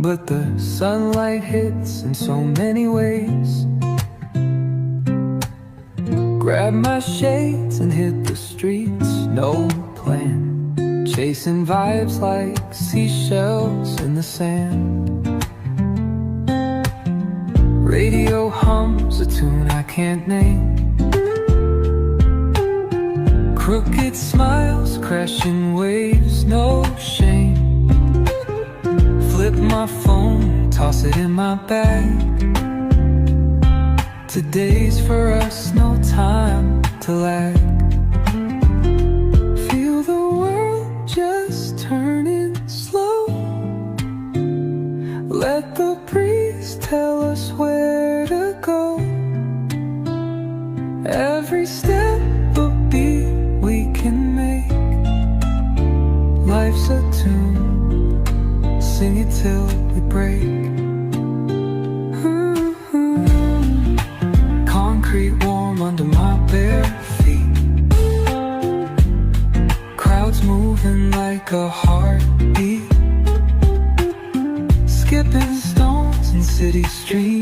but the sunlight hits in so many ways. Grab my shades and hit the streets, no plan, chasing vibes like seashells in the sand. Radio hums a tune I can't name. Crooked smiles, crashing waves, no shame. Flip my phone, toss it in my bag. Today's for us, no time to lag. Feel the world just turning slow. Let the breeze tell us where to go. Every step a beat we can make. Life's a tune, sing it till we break. Concrete warm under my bare feet. Crowds moving like a heartbeat. Skipping stones in city streets.